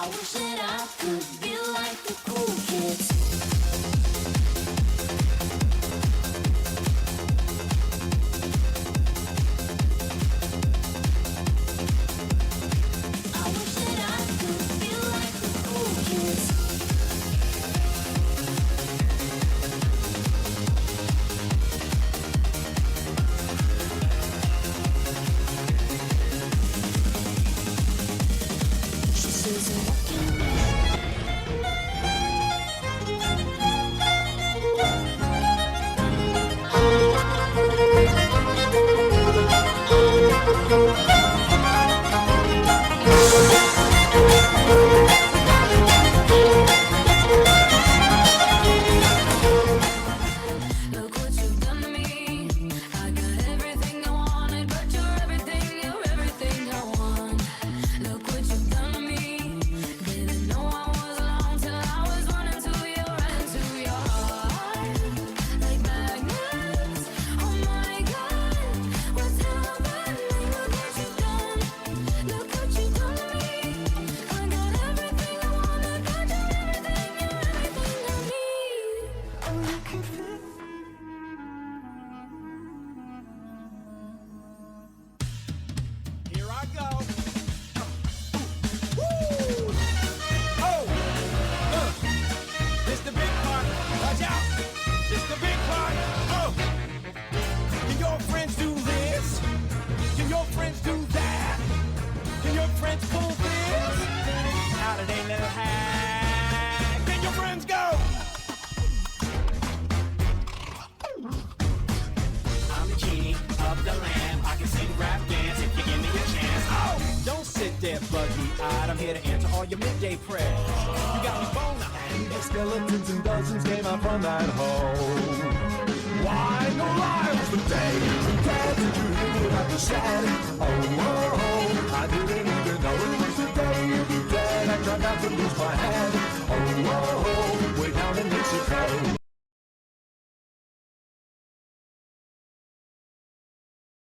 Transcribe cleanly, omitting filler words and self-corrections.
wish that I could be like the cool kids. I wish that I could be like the cool kids. She says I'm walking. Look what you've done to me. I got everything I wanted, but you're everything I want. Look what you've done to me. Didn't know I was alone till I was running to your heart. Like magnets, oh my God, what's happening? Look what you've done. Look what you've done to me. I got everything I wanted, but you're everything I need. Oh, look at that. Here I go. Woo! Oh! This the big part. Watch out! This the big part. Oh! Can your friends do this? Can your friends do that? Can your friends pull this? Out of their little hat. Can your friends go? I'm the king of the land. I can sing, rap, dance if you give me a chance. Oh! Don't sit there buggy-eyed. I'm here to answer all your midday prayers. You got me bone-eyed. The skeletons and dozens came out from that hole. Why no lie was the day we danced. Did you hear me about the sad? Oh, I didn't